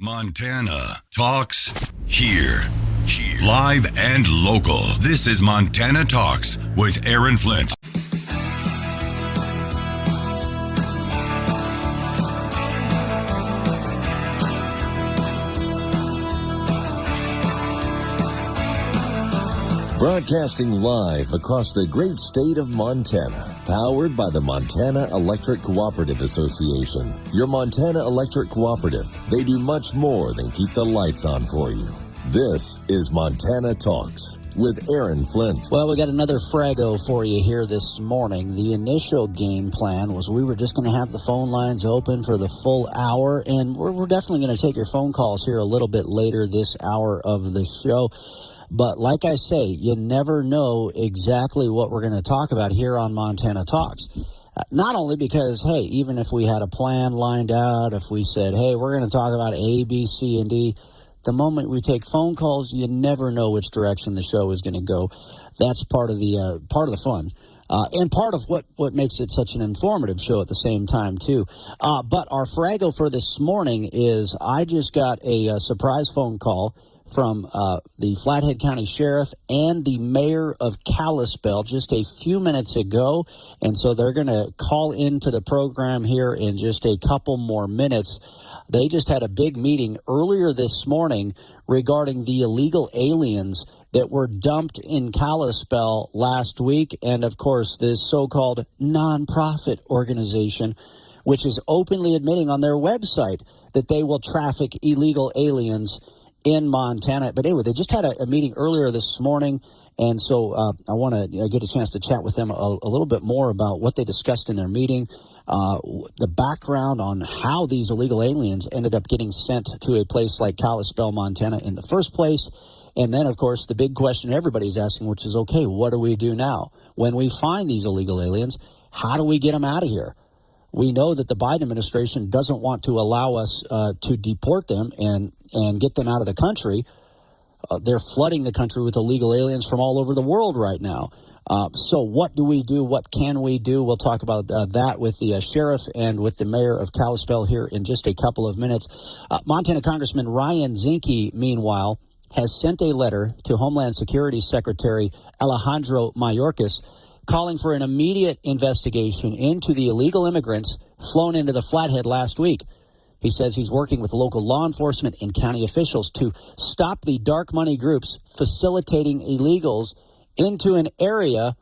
Montana Talks here. Live and local. This is Montana Talks with Aaron Flint. Broadcasting live across the great state of Montana, powered by the Montana Electric Cooperative Association. Your Montana Electric Cooperative, they do much more than keep the lights on for you. This is Montana Talks with Aaron Flint. Well, we got another Frago for you here this morning. The initial game plan was we were just going to have the phone lines open for the full hour, and we're definitely going to take your phone calls here a little bit later this hour of the show. But like I say, you never know exactly what we're going to talk about here on Montana Talks. Not only because, hey, even if we had a plan lined out, if we said, hey, we're going to talk about A, B, C, and D, the moment we take phone calls, you never know which direction the show is going to go. That's part of the fun. And part of what makes it such an informative show at the same time, too. But our Frago for this morning is I just got a surprise phone call from the Flathead County Sheriff and the Mayor of Kalispell just a few minutes ago. And so they're going to call into the program here in just a couple more minutes. They just had a big meeting earlier this morning regarding the illegal aliens that were dumped in Kalispell last week. And, of course, this so-called nonprofit organization, which is openly admitting on their website that they will traffic illegal aliens in Montana. But anyway, they just had a meeting earlier this morning, and so I want to get a chance to chat with them a little bit more about what they discussed in their meeting, the background on how these illegal aliens ended up getting sent to a place like Kalispell, Montana in the first place, and then, of course, the big question everybody's asking, which is, okay, what do we do now? When we find these illegal aliens, how do we get them out of here? We know that the Biden administration doesn't want to allow us to deport them and get them out of the country. They're flooding the country with illegal aliens from all over the world right now. So what do we do? What can we do? We'll talk about that with the sheriff and with the mayor of Kalispell here in just a couple of minutes. Montana Congressman Ryan Zinke, meanwhile, has sent a letter to Homeland Security Secretary Alejandro Mayorkas calling for an immediate investigation into the illegal immigrants flown into the Flathead last week. He says he's working with local law enforcement and county officials to stop the dark money groups facilitating illegals into an area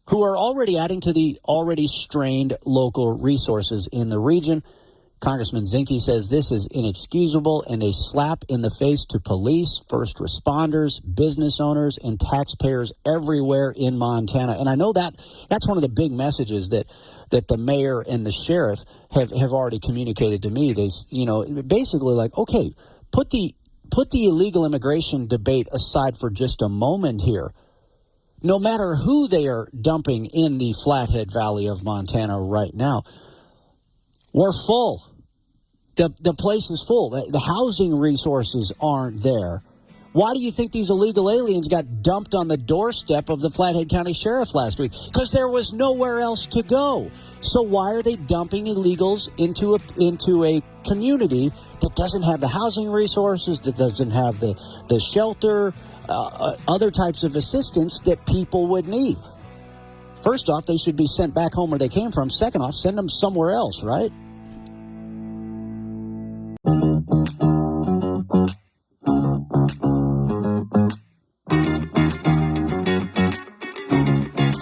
who are already adding to the already strained local resources in the region. Congressman Zinke says this is inexcusable and a slap in the face to police, first responders, business owners, and taxpayers everywhere in Montana. And I know that's one of the big messages that the mayor and the sheriff have already communicated to me. They, basically like, okay, put the illegal immigration debate aside for just a moment here. No matter who they are dumping in the Flathead Valley of Montana right now, we're full. The place is full. The housing resources aren't there. Why do you think these illegal aliens got dumped on the doorstep of the Flathead County Sheriff last week? Because there was nowhere else to go. So why are they dumping illegals into a community that doesn't have the housing resources, that doesn't have the shelter, other types of assistance that people would need? First off, they should be sent back home where they came from. Second off, send them somewhere else, right?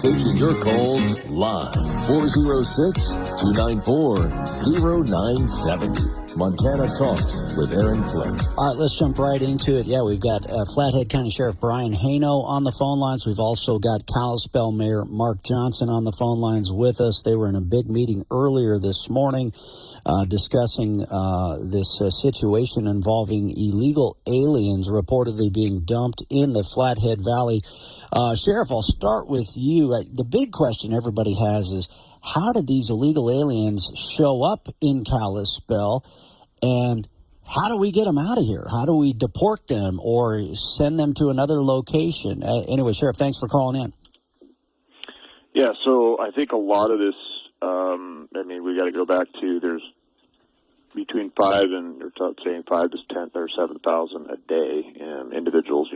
Taking your calls live, 406-294-0970. Montana Talks with Aaron Flint. All right, let's jump right into it. Yeah, we've got Flathead County Sheriff Brian Haino on the phone lines. We've also got Kalispell Mayor Mark Johnson on the phone lines with us. They were in a big meeting earlier this morning discussing this situation involving illegal aliens reportedly being dumped in the Flathead Valley. Sheriff, I'll start with you. The big question everybody has is, how did these illegal aliens show up in Kalispell, and how do we get them out of here? How do we deport them or send them to another location? Anyway, Sheriff, thanks for calling in. Yeah, so I think a lot of this, we got to go back to there's between 5 and, or saying 5 to 10 or 7,000 a day, and individuals,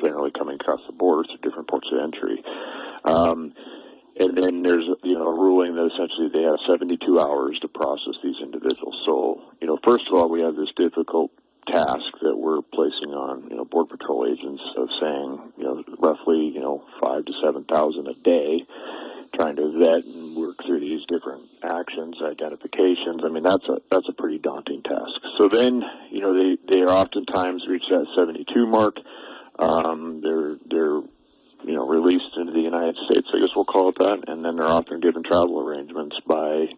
generally coming across the border through different ports of entry. And then there's, a ruling that essentially they have 72 hours to process these individuals. So, first of all, we have this difficult task that we're placing on, Border Patrol agents of saying, roughly, 5 to 7,000 a day, trying to vet and work through these different actions, identifications. I mean, that's a pretty daunting task. So then, they are oftentimes reach that 72 mark. They're released into the United States, I guess we'll call it that, and then they're often given travel arrangements by,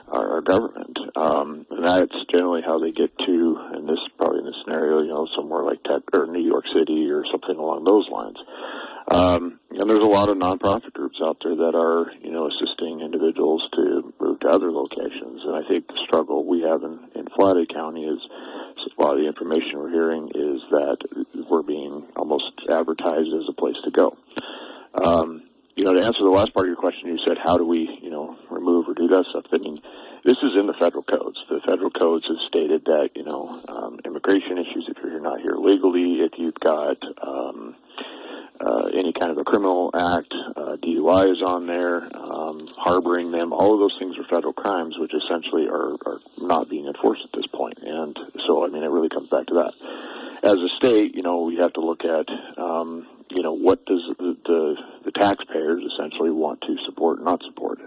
our government. And that's generally how they get to, and this probably in this scenario, somewhere like New York City or something along those lines. And there's a lot of nonprofit groups out there that are, assisting individuals to move to other locations. And I think the struggle we have in Florida County is, a lot of the information we're hearing is that we're being almost advertised as a place to go. To answer the last part of your question, you said, how do we, remove or do that stuff? I mean, this is in the federal codes. The federal codes have stated that, immigration issues, if you're not here legally, if you've got any kind of a criminal act, DUI is on there, harboring them, all of those things are federal crimes, which essentially are not being enforced at this point. And so, I mean, it really comes back to that. As a state, we have to look at, what does the taxpayers essentially want to support and not support.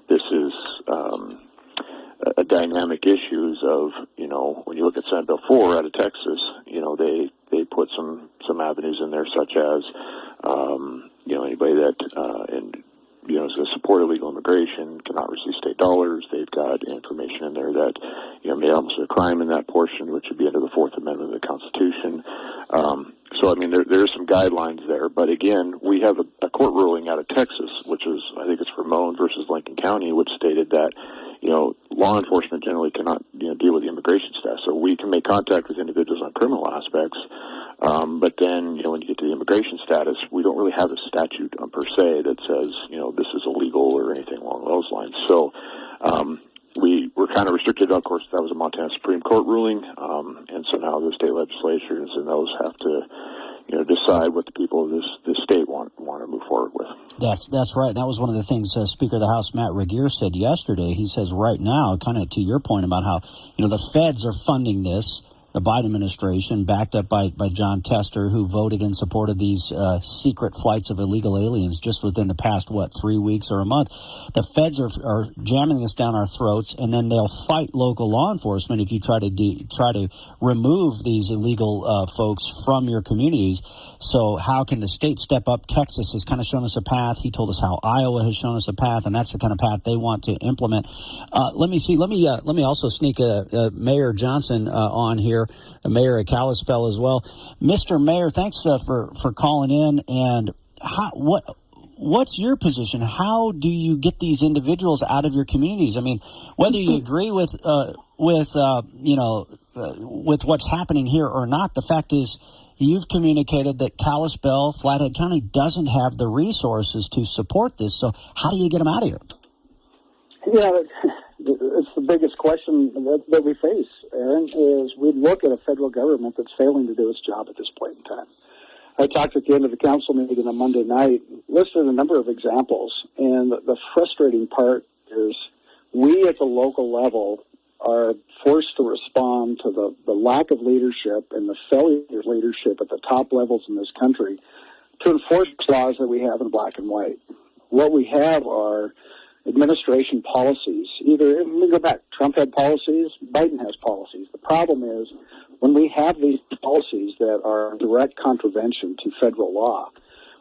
This is a dynamic issues of, when you look at Senate Bill 4 out of Texas, they put some avenues in there, such as, anybody that, is going to support illegal immigration cannot receive state dollars. They've got information in there that, made almost a crime in that portion, which would be under the Fourth Amendment of the Constitution. So, I mean, there's some guidelines there. But again, we have a court ruling out of Texas, which is, I think it's Ramon versus Lincoln County, which stated that, law enforcement generally cannot, deal with the immigration status. So we can make contact with individuals on criminal aspects. But then, when you get to the immigration status, we don't really have a statute per se that says, this is illegal or anything along those lines. So, we're kind of restricted. Of course, that was a Montana Supreme Court ruling. And so now the state legislatures and those have to, decide what the people of this state want to move forward with. That's right. That was one of the things Speaker of the House Matt Regier said yesterday. He says right now, kind of to your point about how, the feds are funding this, the Biden administration, backed up by John Tester, who voted in support of these secret flights of illegal aliens just within the past, 3 weeks or a month. The feds are jamming this down our throats, and then they'll fight local law enforcement if you try to remove these illegal folks from your communities. So how can the state step up? Texas has kind of shown us a path. He told us how Iowa has shown us a path, and that's the kind of path they want to implement. Let me see. Let me also sneak Mayor Johnson on here. The mayor of Kalispell as well. Mr. Mayor, thanks for calling in. And what's your position? How do you get these individuals out of your communities? I mean, whether you agree with what's happening here or not, the fact is you've communicated that Kalispell, Flathead County, doesn't have the resources to support this. So how do you get them out of here? Yeah, it's the biggest question that we face, Aaron, is we look at a federal government that's failing to do its job at this point in time. I talked at the end of the council meeting on Monday night, listed a number of examples, and the frustrating part is we at the local level are forced to respond to the lack of leadership and the failure of leadership at the top levels in this country to enforce laws that we have in black and white. What we have are administration policies. Either, we go back, Trump had policies, Biden has policies. The problem is when we have these policies that are direct contravention to federal law,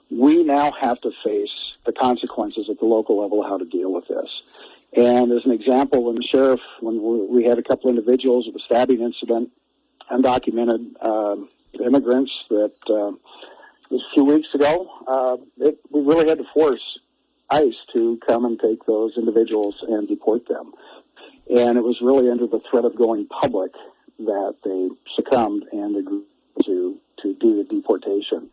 we now have to face the consequences at the local level of how to deal with this. And as an example, when the sheriff, when we had a couple individuals with a stabbing incident, undocumented immigrants that was a few weeks ago, we really had to force ICE to come and take those individuals and deport them. And it was really under the threat of going public that they succumbed and agreed to do the deportation.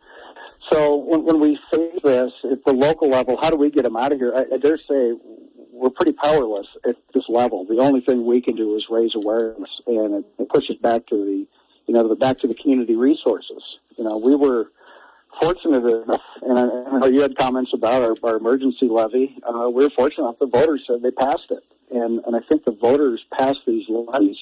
So when we face this at the local level, how do we get them out of here? I dare say we're pretty powerless at this level. The only thing we can do is raise awareness and push it back to the community resources. We were fortunate enough, and I know you had comments about our emergency levy. We were fortunate enough the voters said they passed it, and I think the voters passed these levies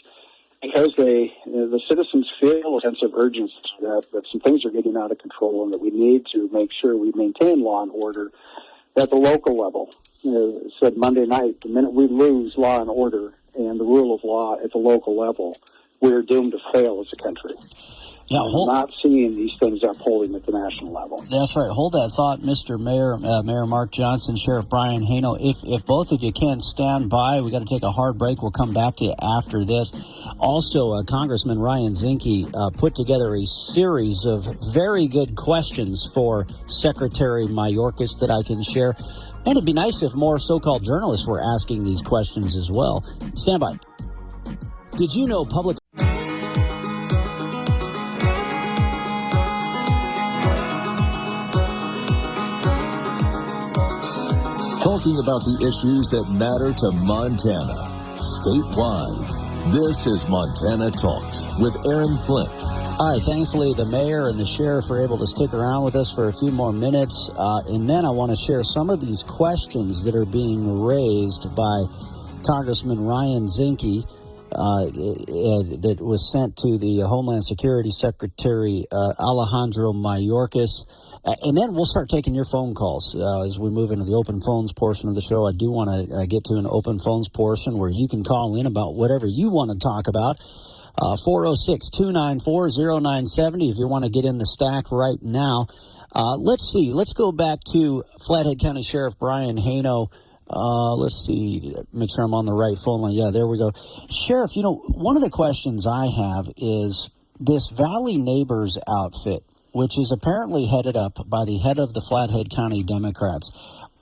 because the citizens feel a sense of urgency that some things are getting out of control and that we need to make sure we maintain law and order at the local level. It said Monday night, the minute we lose law and order and the rule of law at the local level, we're doomed to fail as a country. Yeah, not seeing these things upholding at the national level. That's right. Hold that thought, Mr. Mayor, Mayor Mark Johnson, Sheriff Brian Hano. If both of you can stand by, we got to take a hard break. We'll come back to you after this. Also, Congressman Ryan Zinke put together a series of very good questions for Secretary Mayorkas that I can share. And it'd be nice if more so-called journalists were asking these questions as well. Stand by. Did you know public... Talking about the issues that matter to Montana, statewide. This is Montana Talks with Aaron Flint. All right, thankfully, the mayor and the sheriff are able to stick around with us for a few more minutes. And then I want to share some of these questions that are being raised by Congressman Ryan Zinke that was sent to the Homeland Security Secretary Alejandro Mayorkas. And then we'll start taking your phone calls as we move into the open phones portion of the show. I do want to get to an open phones portion where you can call in about whatever you want to talk about. 406-294-0970 if you want to get in the stack right now. Let's see. Let's go back to Flathead County Sheriff Brian Hano. Let's see. Make sure I'm on the right phone line. Yeah, there we go. Sheriff, one of the questions I have is this Valley Neighbors outfit, which is apparently headed up by the head of the Flathead County Democrats.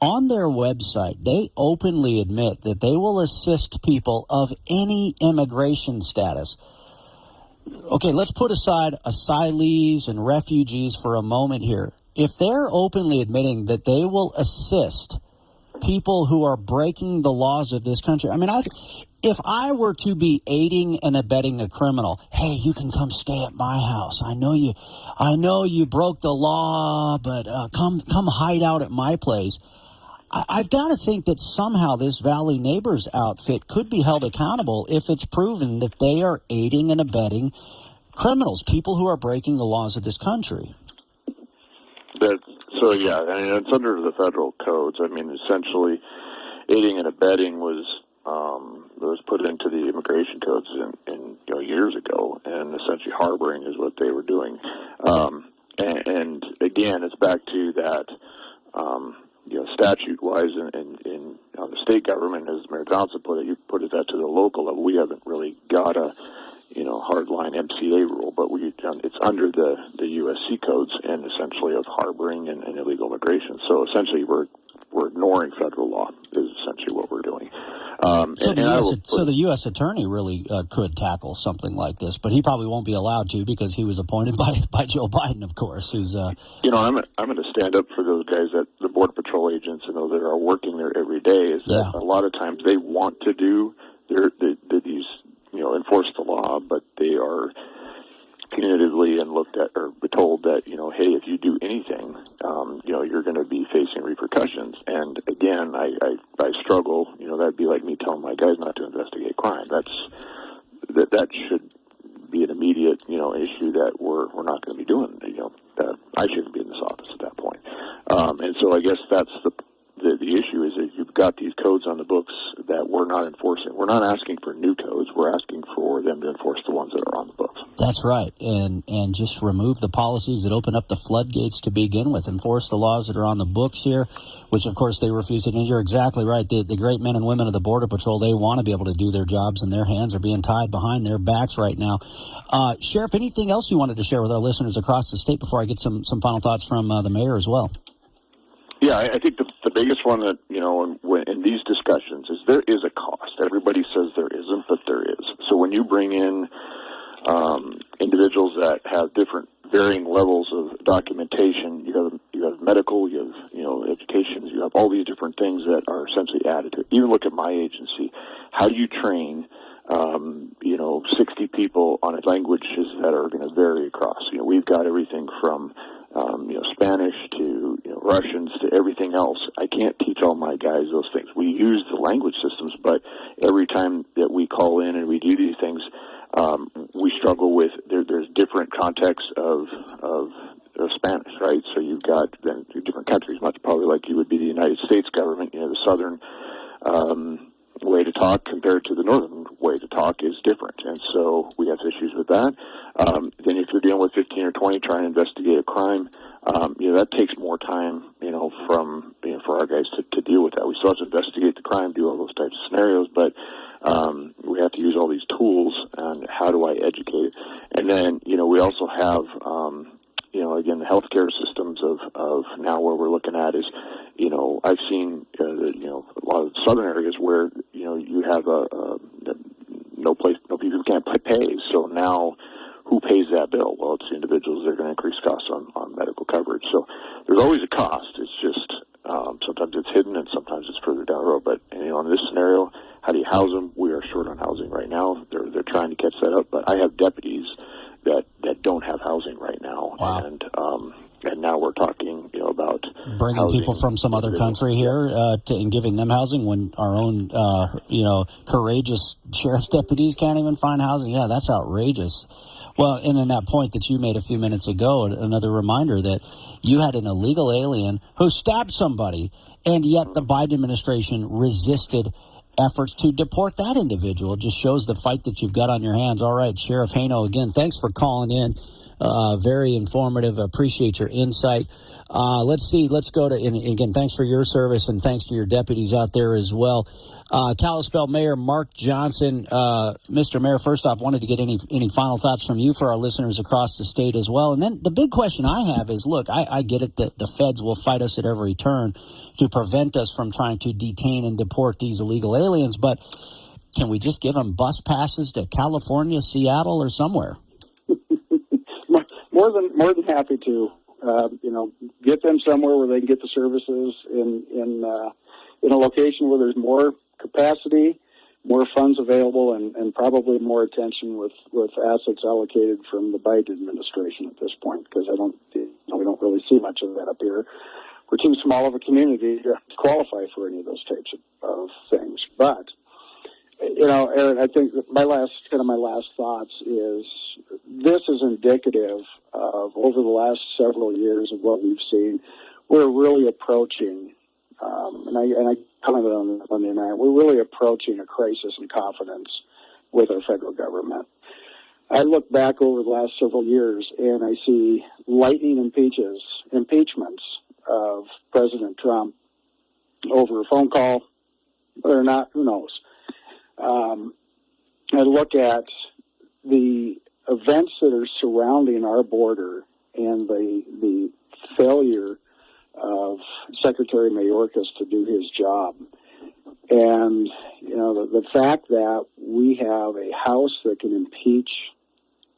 On their website, they openly admit that they will assist people of any immigration status. Okay, let's put aside asylees and refugees for a moment here. If they're openly admitting that they will assist people who are breaking the laws of this country, if I were to be aiding and abetting a criminal, hey, you can come stay at my house. I know you broke the law, but come hide out at my place. I've got to think that somehow this Valley Neighbors outfit could be held accountable if it's proven that they are aiding and abetting criminals, people who are breaking the laws of this country. It's under the federal codes. Essentially, aiding and abetting was put into the immigration codes in years ago, and essentially harboring is what they were doing. And again, it's back to that. Statute-wise, in the state government, as Mayor Johnson put it, you put it that to the local level. We haven't really got a hardline MCA rule, but it's under the USC codes and essentially of harboring and illegal immigration. So essentially, we're ignoring federal law is essentially what we're doing. So the U.S. attorney really could tackle something like this, but he probably won't be allowed to because he was appointed by Joe Biden, of course. Who's I'm going to stand up for those guys that the Border Patrol agents and those that are working there every day. Is that a lot of times they want to do these enforce the law, but they are punitively and looked at or told that hey, if you do anything, you're going to be facing repercussions. And again, I struggle. That'd be like me telling my guys not to investigate crime. That should be an immediate issue that we're not going to be doing. That I shouldn't be in this office at that point. And so I guess that's the issue is that you've got these codes on the books that we're not enforcing. We're not asking for new codes. We're asking for them to enforce the ones that are on the books. That's right. And just remove the policies that open up the floodgates to begin with. Enforce the laws that are on the books here, which, of course, they refuse to do. And you're exactly right. The great men and women of the Border Patrol, they want to be able to do their jobs, and their hands are being tied behind their backs right now. Sheriff, anything else you wanted to share with our listeners across the state before I get some final thoughts from the mayor as well? Yeah, I think the biggest one that, in these discussions is there is a cost. Everybody says there isn't, but there is. So when you bring in individuals that have different varying levels of documentation, you you have medical, you have education, you have all these different things that are essentially added to it. Even look at my agency. How do you train 60 people on languages that are going to vary across? We've got everything from Spanish to Russians to everything else. I can't teach all my guys those things. We use the language systems, but every time that we call in and we do these things, we struggle with there's different contexts of Spanish, right? So you've got then different countries, much probably like you would be the United States government. The southern way to talk compared to the northern way to talk is different, and so we have issues with that. Then if you're dealing with 15 or 20 trying to investigate a crime, that takes more time, from for our guys to deal with that. We still have to investigate the crime, do all those types of scenarios, but we have to use all these tools. And how do I educate? And then we also have again the healthcare systems of now where we're looking at is I've seen a lot of southern areas where you have no people can't pay. So now who pays that bill? Well, it's the individuals that are going to increase costs on medical coverage. So there's always a cost. It's just sometimes it's hidden and sometimes it's further down the road. But in this scenario, how do you house them? We are short on housing right now. They're trying to catch that up. But I have deputies that don't have housing right now. Wow. And now we're talking about bringing people from some other country here and giving them housing when our own courageous sheriff's deputies can't even find housing. Yeah, that's outrageous. Well, and in that point that you made a few minutes ago, another reminder that you had an illegal alien who stabbed somebody, and yet the Biden administration resisted efforts to deport that individual. It just shows the fight that you've got on your hands. All right, Sheriff Haino, again, thanks for calling in. Very informative. Appreciate your insight. Let's see. Let's go to, and again, thanks for your service and thanks to your deputies out there as well. Kalispell Mayor Mark Johnson. Mr. Mayor, first off, wanted to get any final thoughts from you for our listeners across the state as well. And then the big question I have is, look, I get it that the feds will fight us at every turn to prevent us from trying to detain and deport these illegal aliens, but can we just give them bus passes to California, Seattle, or somewhere? More than happy to, get them somewhere where they can get the services in a location where there's more capacity, more funds available, and probably more attention with assets allocated from the Biden administration at this point. Because we don't really see much of that up here. We're too small of a community to qualify for any of those types of things. But Aaron, I think my last thoughts is this is indicative of over the last several years of what we've seen. We're really approaching, and I commented on that Monday night, we're really approaching a crisis in confidence with our federal government. I look back over the last several years and I see lightning impeachments of President Trump over a phone call, whether or not, who knows. I look at the events that are surrounding our border and the failure of Secretary Mayorkas to do his job. And, the fact that we have a House that can impeach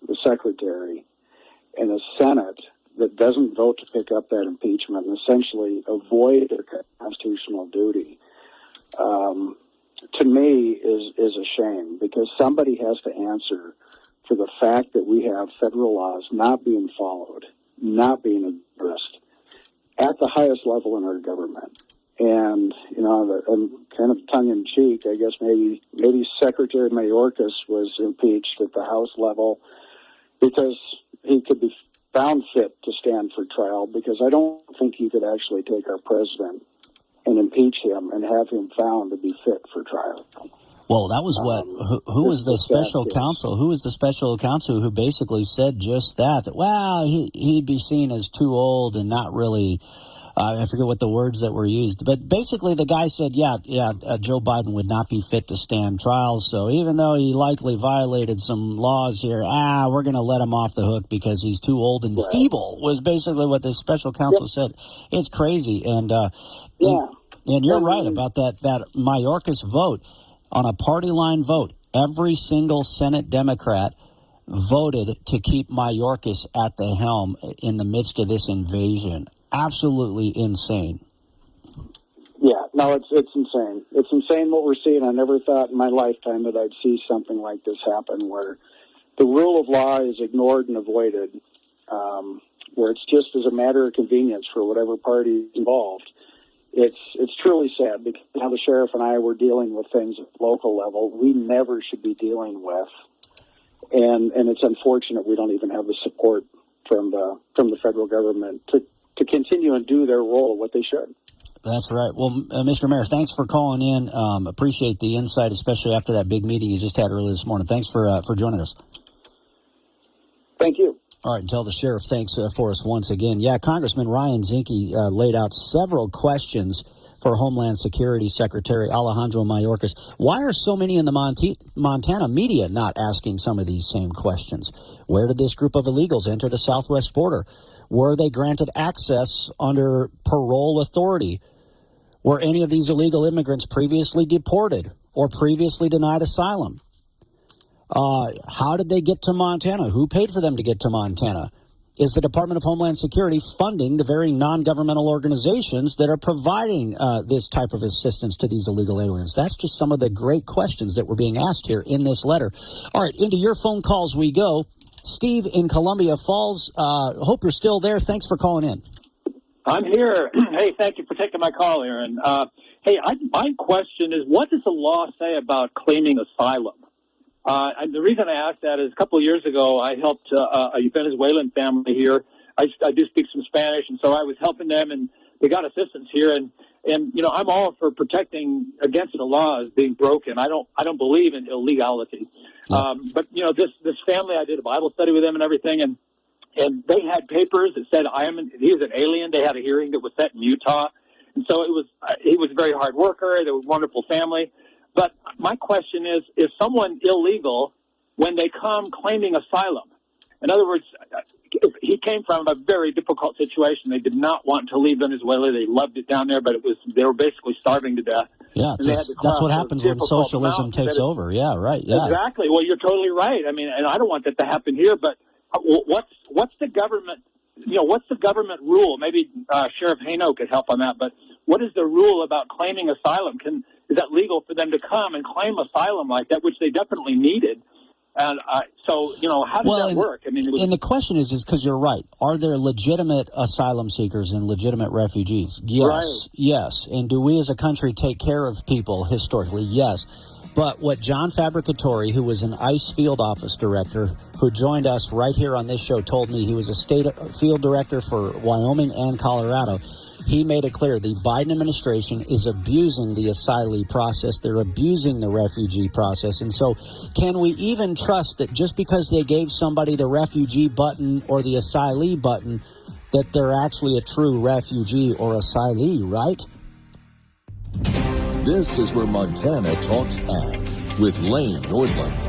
the Secretary and a Senate that doesn't vote to pick up that impeachment and essentially avoid their constitutional duty, to me is a shame, because somebody has to answer for the fact that we have federal laws not being followed, not being addressed at the highest level in our government. And, I'm kind of tongue-in-cheek, I guess maybe Secretary Mayorkas was impeached at the House level because he could be found fit to stand for trial, because I don't think you could actually take our president and impeach him and have him found to be fit for trial. Well, that was who was the special counsel? Who was the special counsel who basically said just that he'd be seen as too old and not really, I forget what the words that were used, but basically the guy said, Joe Biden would not be fit to stand trial. So even though he likely violated some laws here, we're going to let him off the hook because he's too old and feeble, was basically what the special counsel said. It's crazy. And you're right about that Mayorkas vote. On a party line vote, every single Senate Democrat voted to keep Mayorkas at the helm in the midst of this invasion. absolutely insane. Yeah, no, it's insane. It's insane what we're seeing. I never thought in my lifetime that I'd see something like this happen, where the rule of law is ignored and avoided, where it's just as a matter of convenience for whatever party is involved. It's truly sad, because now the sheriff and I were dealing with things at the local level we never should be dealing with, and it's unfortunate we don't even have the support from the federal government to continue and do their role, what they should. That's right. Well, Mr. Mayor, thanks for calling in. Appreciate the insight, especially after that big meeting you just had earlier this morning. Thanks for joining us. Thank you. All right, and tell the sheriff thanks for us once again. Yeah, Congressman Ryan Zinke laid out several questions for Homeland Security Secretary Alejandro Mayorkas. Why are so many in the Montana media not asking some of these same questions? Where did this group of illegals enter the southwest border? Were they granted access under parole authority? Were any of these illegal immigrants previously deported or previously denied asylum? How did they get to Montana? Who paid for them to get to Montana? Is the Department of Homeland Security funding the very non-governmental organizations that are providing this type of assistance to these illegal aliens? That's just some of the great questions that were being asked here in this letter. All right, into your phone calls we go. Steve in Columbia Falls, hope you're still there. Thanks for calling in. I'm here. Hey, thank you for taking my call, Aaron. My question is, what does the law say about claiming asylum? The reason I asked that is a couple of years ago, I helped a Venezuelan family here. I do speak some Spanish, and so I was helping them, and they got assistance here. And I'm all for protecting against the laws being broken. I don't believe in illegality. But this family, I did a Bible study with them and everything, and they had papers that said he was an alien. They had a hearing that was set in Utah, and so he was a very hard worker. They were a wonderful family. But my question is someone illegal when they come claiming asylum? In other words, he came from a very difficult situation. They did not want to leave Venezuela. They loved it down there, but they were basically starving to death. Yeah, that's what happens when socialism takes over. Yeah, right. Yeah, exactly. Well, you're totally right. I mean, and I don't want that to happen here. But what's the government? What's the government rule? Maybe Sheriff Haino could help on that. But what is the rule about claiming asylum? Is that legal for them to come and claim asylum like that, which they definitely needed? And how does that work? I mean, and the question is because you're right. Are there legitimate asylum seekers and legitimate refugees? Yes, right. Yes. And do we as a country take care of people historically? Yes. But what John Fabricatori, who was an ICE field office director, who joined us right here on this show, told me, he was a state field director for Wyoming and Colorado. He made it clear the Biden administration is abusing the asylee process. They're abusing the refugee process. And so can we even trust that just because they gave somebody the refugee button or the asylee button, that they're actually a true refugee or asylee, right? This is where Montana Talks Ag with Lane Nordlund.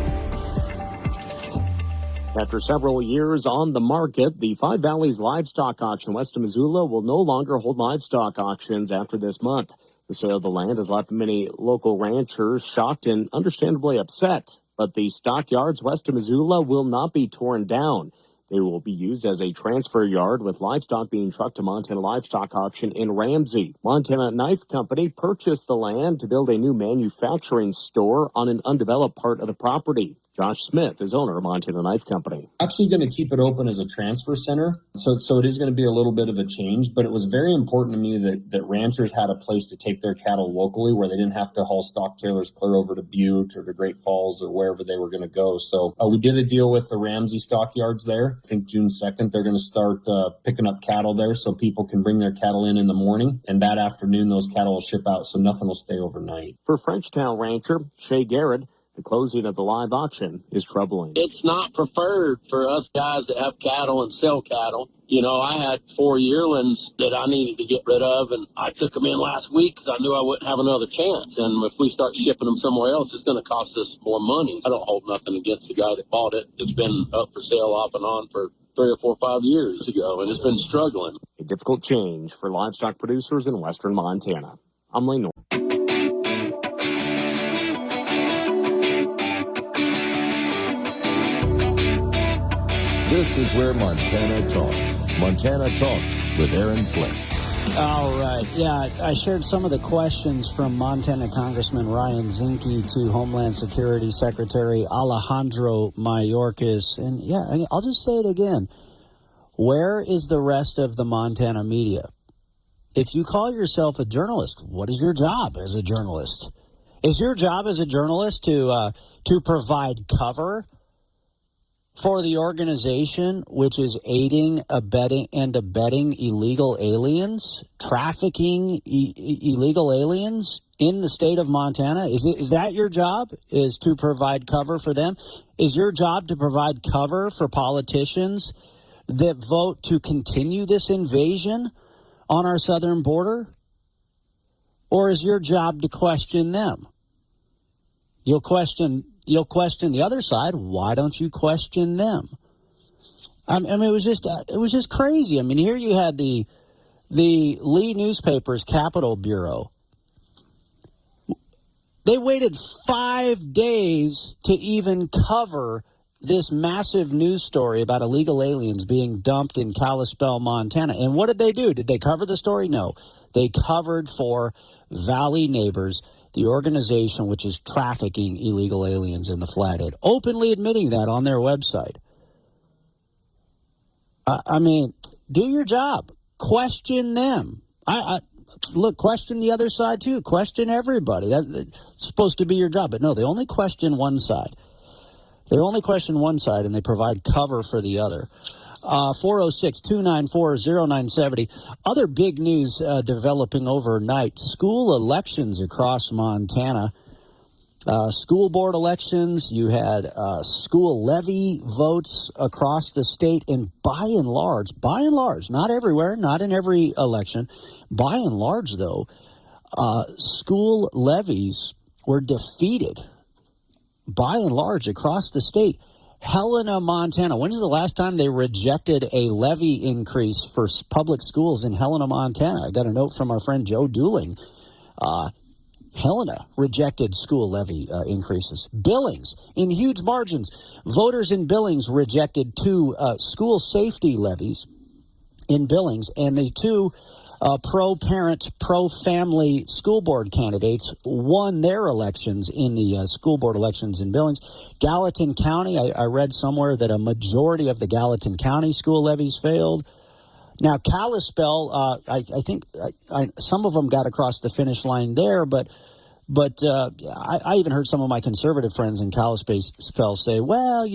After several years on the market, the Five Valleys Livestock Auction west of Missoula will no longer hold livestock auctions after this month. The sale of the land has left many local ranchers shocked and understandably upset. But the stockyards west of Missoula will not be torn down. They will be used as a transfer yard, with livestock being trucked to Montana Livestock Auction in Ramsey. Montana Knife Company purchased the land to build a new manufacturing store on an undeveloped part of the property. Josh Smith is owner of Montana Knife Company. Actually going to keep it open as a transfer center. So it is going to be a little bit of a change, but it was very important to me that ranchers had a place to take their cattle locally where they didn't have to haul stock trailers clear over to Butte or to Great Falls or wherever they were going to go. So we did a deal with the Ramsey stockyards there. I think June 2nd, they're going to start picking up cattle there so people can bring their cattle in the morning. And that afternoon, those cattle will ship out, so nothing will stay overnight. For Frenchtown rancher Shay Garrett, the closing of the live auction is troubling. It's not preferred for us guys that have cattle and sell cattle. I had 4 yearlings that I needed to get rid of, and I took them in last week because I knew I wouldn't have another chance. And if we start shipping them somewhere else, it's going to cost us more money. I don't hold nothing against the guy that bought it. It's been up for sale off and on for 3 or 4 or 5 years ago, and it's been struggling. A difficult change for livestock producers in western Montana. I'm Lane North. This is where Montana talks. Montana Talks with Aaron Flint. All right. Yeah, I shared some of the questions from Montana Congressman Ryan Zinke to Homeland Security Secretary Alejandro Mayorkas. And yeah, I'll just say it again. Where is the rest of the Montana media? If you call yourself a journalist, what is your job as a journalist? Is your job as a journalist to provide cover for the organization which is aiding, abetting illegal aliens, trafficking illegal aliens in the state of Montana? Is that your job, is to provide cover for them? Is your job to provide cover for politicians that vote to continue this invasion on our southern border? Or is your job to question them? You'll question the other side. Why don't you question them? I mean, it was just crazy. I mean, here you had the Lee newspaper's Capitol Bureau. They waited 5 days to even cover this massive news story about illegal aliens being dumped in Kalispell, Montana. And what did they do? Did they cover the story? No. They covered for Valley Neighbors, the organization which is trafficking illegal aliens in the Flathead, openly admitting that on their website. I mean, do your job. Question them. Look, question the other side, too. Question everybody. That's supposed to be your job. But no, they only question one side. They only question one side, and they provide cover for the other. 406-294-0970. Other big news developing overnight. School elections across Montana. School board elections. You had school levy votes across the state. And by and large, not everywhere, not in every election, by and large, though, school levies were defeated by and large across the state. Helena, Montana. When is the last time they rejected a levy increase for public schools in Helena, Montana? I got a note from our friend Joe Dooling. Helena rejected school levy increases. Billings, in huge margins. Voters in Billings rejected two school safety levies in Billings, and the two pro-parent, pro-family school board candidates won their elections in the school board elections in Billings. Gallatin County, I read somewhere that a majority of the Gallatin County school levies failed. Now, Kalispell, I think some of them got across the finish line there, but I even heard some of my conservative friends in Kalispell say, well,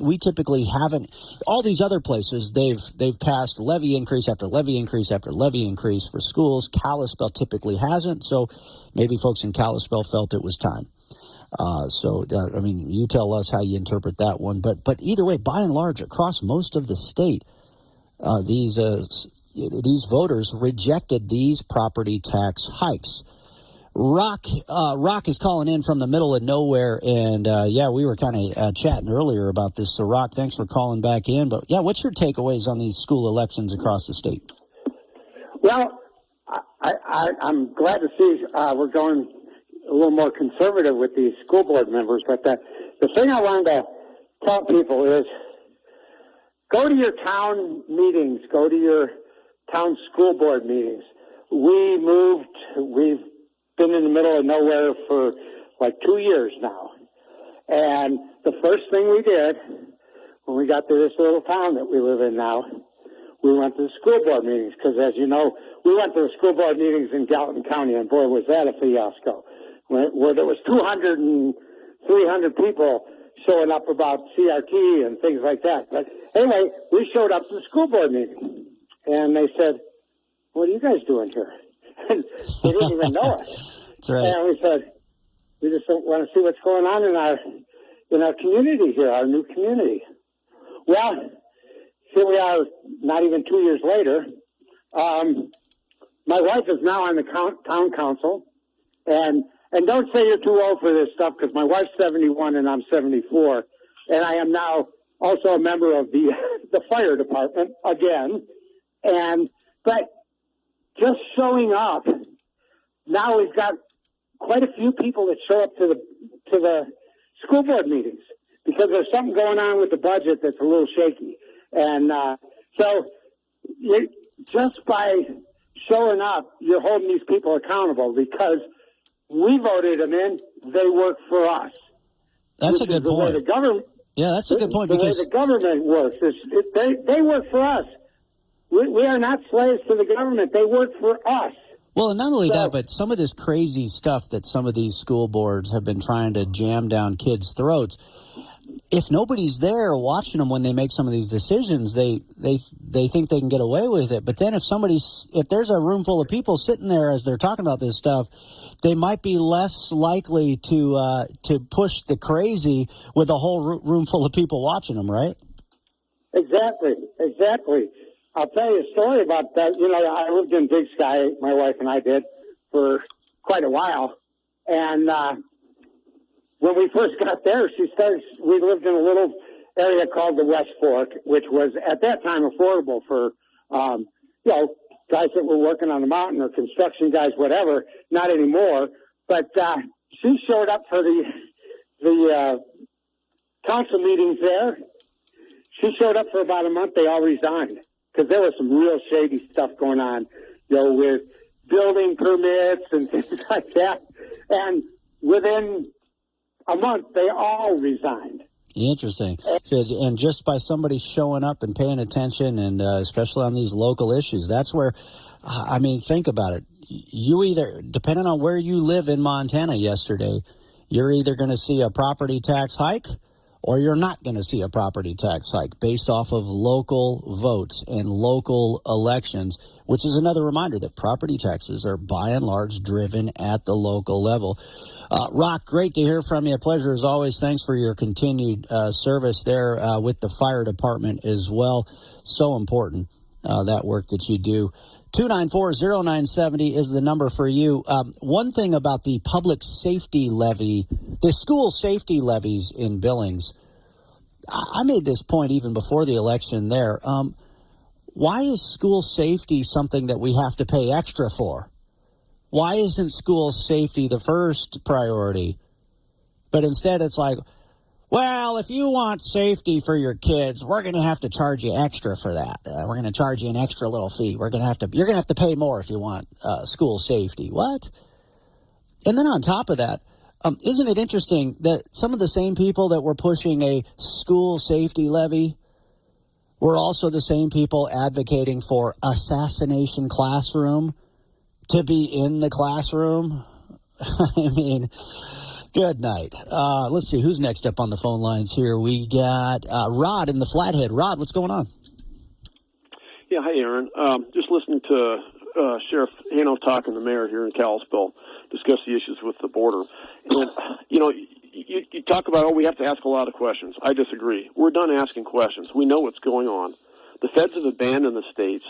we typically haven't. All these other places, they've passed levy increase after levy increase after levy increase for schools. Kalispell typically hasn't, so maybe folks in Kalispell felt it was time. I mean, you tell us how you interpret that one. But either way, by and large, across most of the state, these voters rejected these property tax hikes. Rock is calling in from the middle of nowhere, and we were kind of chatting earlier about this. So, Rock, thanks for calling back in. But yeah, what's your takeaways on these school elections across the state? Well, I'm glad to see we're going a little more conservative with these school board members. But the thing I wanted to tell people is, go to your town meetings, go to your town school board meetings. We've been in the middle of nowhere for like 2 years now. And the first thing we did when we got to this little town that we live in now, we went to the school board meetings. Because as you know, we went to the school board meetings in Gallatin County, and boy, was that a fiasco. Where there was 200 and 300 people showing up about CRT and things like that. But anyway, we showed up to the school board meeting. And they said, what are you guys doing here? They didn't even know us. That's right. And we said, we just want to see what's going on in our community here, our new community. Well, here we are, not even 2 years later. My wife is now on the town council, and don't say you're too old for this stuff, because my wife's 71 and I'm 74, and I am now also a member of the fire department again, but just showing up, now we've got quite a few people that show up to the school board meetings because there's something going on with the budget that's a little shaky. And so just by showing up, you're holding these people accountable because we voted them in. They work for us. That's a good point. Yeah, that's a good point because the way the government works is they work for us. We are not slaves to the government. They work for us. Well, and not only that, but some of this crazy stuff that some of these school boards have been trying to jam down kids' throats. If nobody's there watching them when they make some of these decisions, they think they can get away with it. But then if there's a room full of people sitting there as they're talking about this stuff, they might be less likely to push the crazy with a whole room full of people watching them, right? Exactly. I'll tell you a story about that. You know, I lived in Big Sky, my wife and I did, for quite a while. And when we first got there, we lived in a little area called the West Fork, which was at that time affordable for, guys that were working on the mountain or construction guys, whatever. Not anymore. But she showed up for the council meetings there. She showed up for about a month. They all resigned because there was some real shady stuff going on, with building permits and things like that. And within a month, they all resigned. Interesting. And just by somebody showing up and paying attention, and especially on these local issues, that's where, think about it. You either, depending on where you live in Montana yesterday, you're either going to see a property tax hike or you're not going to see a property tax hike based off of local votes and local elections, which is another reminder that property taxes are by and large driven at the local level. Rock, great to hear from you. Pleasure as always. Thanks for your continued service there with the fire department as well. So important, that work that you do. 294-0970 is the number for you. One thing about the public safety levy, the school safety levies in Billings, I made this point even before the election there. Why is school safety something that we have to pay extra for? Why isn't school safety the first priority? But instead it's like, well, if you want safety for your kids, we're going to have to charge you extra for that. We're going to charge you an extra little fee. You're going to have to pay more if you want school safety. What? And then on top of that, isn't it interesting that some of the same people that were pushing a school safety levy were also the same people advocating for assassination classroom to be in the classroom? Good night. Let's see who's next up on the phone lines here. We got Rod in the Flathead. Rod, what's going on? Yeah, hi, Aaron. Just listening to Sheriff Hano talk and the mayor here in Kalispell discuss the issues with the border. And, you talk about, we have to ask a lot of questions. I disagree. We're done asking questions. We know what's going on. The feds have abandoned the states.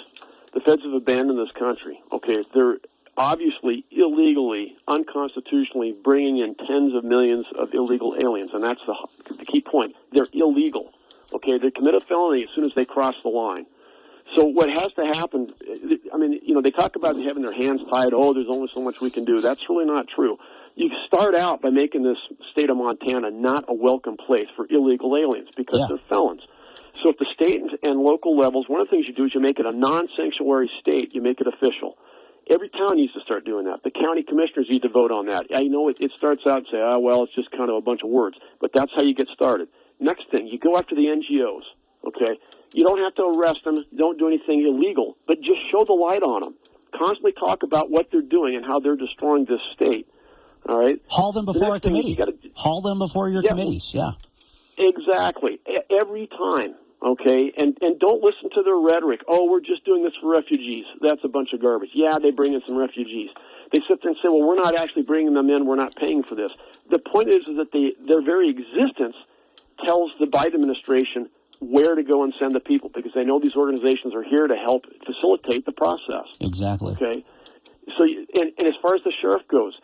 The feds have abandoned this country. Okay, they're obviously illegally, unconstitutionally bringing in tens of millions of illegal aliens, and that's the key point. They're illegal. Okay, they commit a felony as soon as they cross the line. So what has to happen, they talk about having their hands tied. Oh, there's only so much we can do. That's really not true. You start out by making this state of Montana not a welcome place for illegal aliens because they're felons. So at the state and local levels, one of the things you do is you make it a non-sanctuary state. You make it official. Every town needs to start doing that. The county commissioners need to vote on that. I know it starts out and say, it's just kind of a bunch of words. But that's how you get started. Next thing, you go after the NGOs, okay? You don't have to arrest them. Don't do anything illegal. But just show the light on them. Constantly talk about what they're doing and how they're destroying this state, all right? Haul them before a committee. Haul them before your committees, yeah. Exactly. Every time. Okay, and don't listen to their rhetoric. Oh, we're just doing this for refugees. That's a bunch of garbage. Yeah, they bring in some refugees. They sit there and say, well, we're not actually bringing them in. We're not paying for this. The point is that their very existence tells the Biden administration where to go and send the people because they know these organizations are here to help facilitate the process. Exactly. Okay, so and as far as the sheriff goes,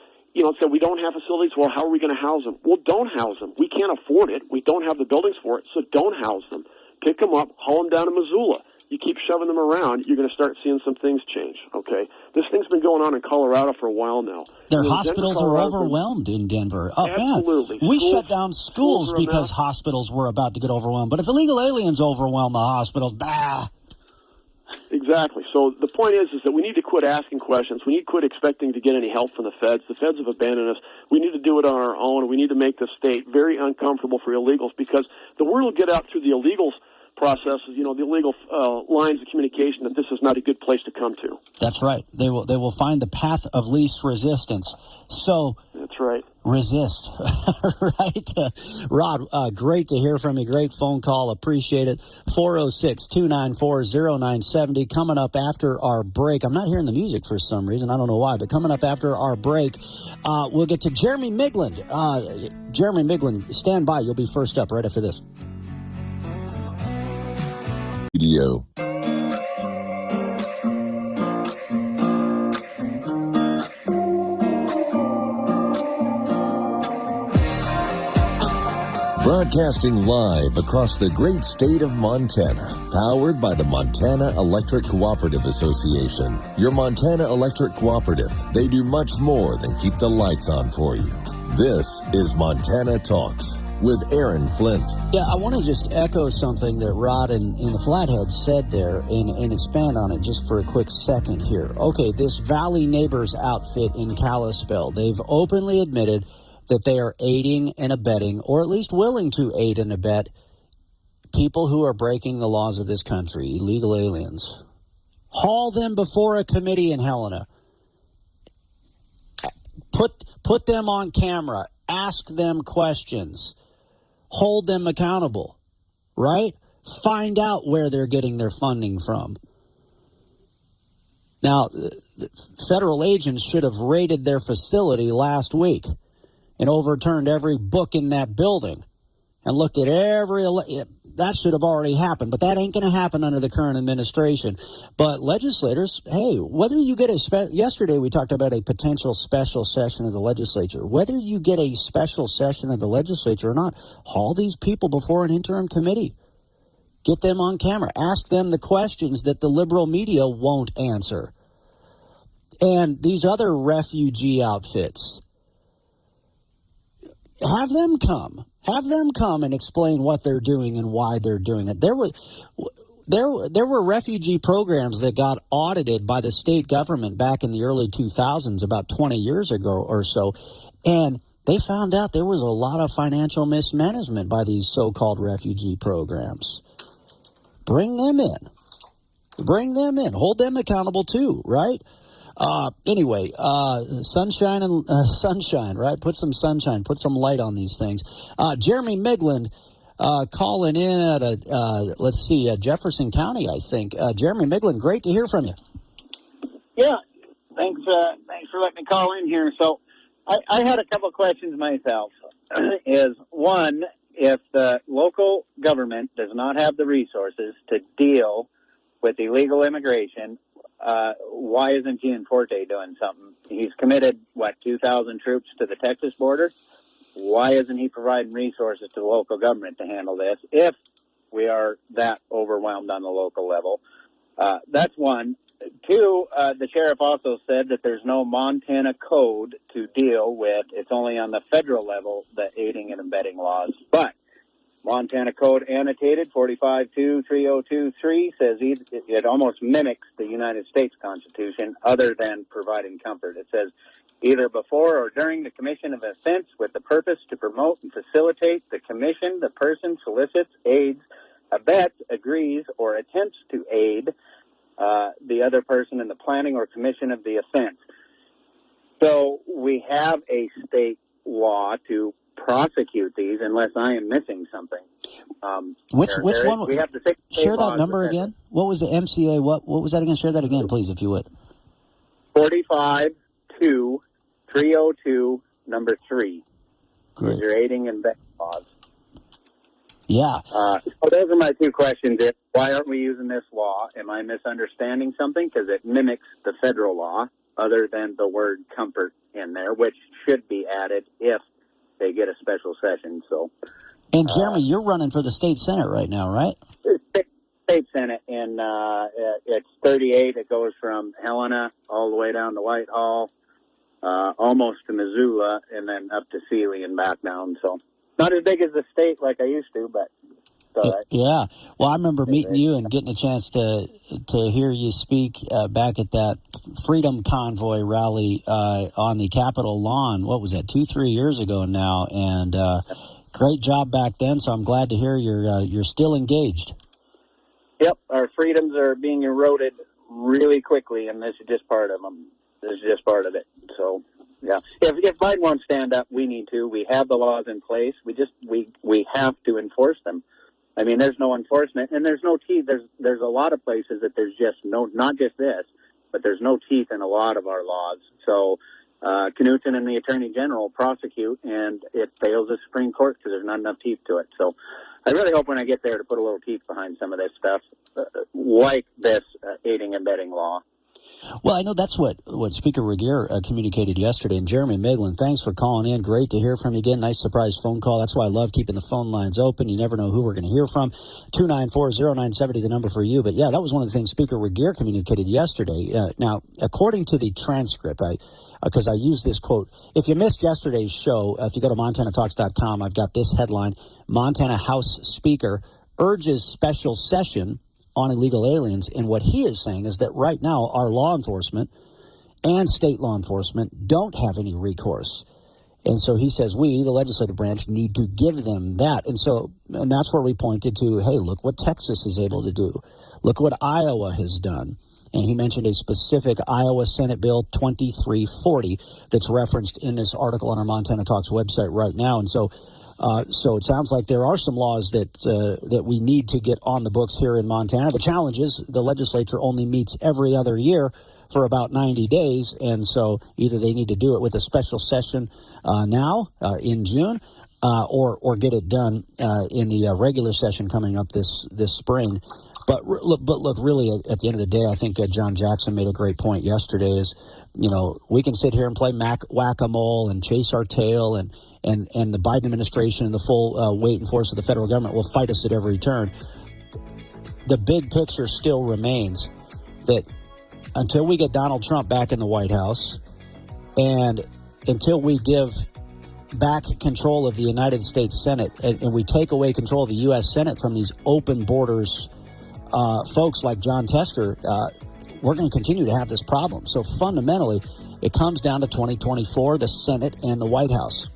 so we don't have facilities. Well, how are we going to house them? Well, don't house them. We can't afford it. We don't have the buildings for it, so don't house them. Pick them up, haul them down to Missoula. You keep shoving them around, you're going to start seeing some things change, okay? This thing's been going on in Colorado for a while now. Their hospitals are overwhelmed in Denver. Oh, absolutely. Man. We shut down schools because hospitals were about to get overwhelmed. But if illegal aliens overwhelm the hospitals, bah. Exactly. Exactly. So the point is that we need to quit asking questions. We need to quit expecting to get any help from the feds. The feds have abandoned us. We need to do it on our own. We need to make the state very uncomfortable for illegals, because the word will get out through the illegals processes, the illegal lines of communication, that this is not a good place to come to. That's right. They will find the path of least resistance. So that's right. Resist. Right. Rod, great to hear from you. Great phone call. Appreciate it. 406-294-0970. Coming up after our break. I'm not hearing the music for some reason. I don't know why, but coming up after our break, we'll get to Jeremy Migland. Jeremy Migland, stand by. You'll be first up right after this. Video. Broadcasting live across the great state of Montana, powered by the Montana Electric Cooperative Association. Your Montana Electric Cooperative, they do much more than keep the lights on for you. This is Montana Talks with Aaron Flint. Yeah, I want to just echo something that Rod in the Flathead said there and expand on it just for a quick second here. Okay, this Valley Neighbors outfit in Kalispell, they've openly admitted that they are aiding and abetting, or at least willing to aid and abet, people who are breaking the laws of this country, illegal aliens. Haul them before a committee in Helena. Put them on camera. Ask them questions. Hold them accountable, right? Find out where they're getting their funding from. Now, federal agents should have raided their facility last week and overturned every book in that building and looked at that should have already happened, but that ain't going to happen under the current administration. But legislators, hey, whether you get yesterday we talked about a potential special session of the legislature. Whether you get a special session of the legislature or not, haul these people before an interim committee. Get them on camera. Ask them the questions that the liberal media won't answer. And these other refugee outfits, have them come. Have them come and explain what they're doing and why they're doing it. There were refugee programs that got audited by the state government back in the early 2000s, about 20 years ago or so, and they found out there was a lot of financial mismanagement by these so-called refugee programs. Bring them in. Bring them in. Hold them accountable too, right? Anyway, sunshine, right? Put some sunshine, put some light on these things. Jeremy Migland, calling in at Jefferson County, I think. Jeremy Migland, great to hear from you. Yeah, thanks for letting me call in here. So I had a couple of questions myself. Is one, if the local government does not have the resources to deal with illegal immigration, why isn't Gianforte doing something? He's committed, 2,000 troops to the Texas border? Why isn't he providing resources to the local government to handle this if we are that overwhelmed on the local level? That's one. Two, the sheriff also said that there's no Montana code to deal with. It's only on the federal level, the aiding and abetting laws. But Montana Code annotated 45.2.3023 says it almost mimics the United States Constitution other than providing comfort. It says either before or during the commission of an offense with the purpose to promote and facilitate the commission, the person solicits, aids, abets, agrees, or attempts to aid the other person in the planning or commission of the offense. So we have a state law to prosecute these unless I am missing something. Which one? We have to share that number again. What was the MCA? What was that again? Share that again, please, if you would. 45.2.302, number 3. Great. Your aiding and abetting laws. Yeah. So those are my two questions. Why aren't we using this law? Am I misunderstanding something? Because it mimics the federal law, other than the word comfort in there, which should be added if they get a special session. So, and Jeremy, you're running for the state senate right now, right? State senate, and it's 38. It goes from Helena all the way down to Whitehall, almost to Missoula, and then up to Sealy and back down. So not as big as the state like I used to, but All right. Yeah. Well, I remember meeting you and getting a chance to hear you speak back at that Freedom Convoy rally on the Capitol lawn. What was that, 2-3 years ago now? And great job back then. So I'm glad to hear you're still engaged. Yep, our freedoms are being eroded really quickly, and this is just part of them. This is just part of it. So, yeah, if Biden won't stand up, we need to. We have the laws in place. We have to enforce them. I mean, there's no enforcement, and there's no teeth. There's a lot of places that there's just not just this, but there's no teeth in a lot of our laws. So, Knudsen and the Attorney General prosecute, and it fails the Supreme Court because there's not enough teeth to it. So, I really hope when I get there to put a little teeth behind some of this stuff, like this aiding and abetting law. Well, I know that's what Speaker Regier communicated yesterday. And Jeremy Miglin, thanks for calling in. Great to hear from you again. Nice surprise phone call. That's why I love keeping the phone lines open. You never know who we're going to hear from. 294-0970, the number for you. But, yeah, that was one of the things Speaker Regier communicated yesterday. Now, according to the transcript, because I use this quote, if you missed yesterday's show, if you go to MontanaTalks.com, I've got this headline: Montana House Speaker urges special session on illegal aliens. And what he is saying is that right now our law enforcement and state law enforcement don't have any recourse. And so he says we, the legislative branch, need to give them that. And that's where we pointed to, hey, look what Texas is able to do. Look what Iowa has done. And he mentioned a specific Iowa Senate Bill 2340 that's referenced in this article on our Montana Talks website right now. And so it sounds like there are some laws that we need to get on the books here in Montana. The challenge is the legislature only meets every other year for about 90 days, and so either they need to do it with a special session now in June, or get it done in the regular session coming up this spring. But look, really, at the end of the day, I think John Jackson made a great point yesterday. Is, we can sit here and play whack-a-mole and chase our tail, and the Biden administration and the full weight and force of the federal government will fight us at every turn. The big picture still remains that until we get Donald Trump back in the White House, and until we give back control of the United States Senate, and we take away control of the U.S. Senate from these open borders folks like John Tester, we're going to continue to have this problem. So fundamentally, it comes down to 2024, the Senate and the White House.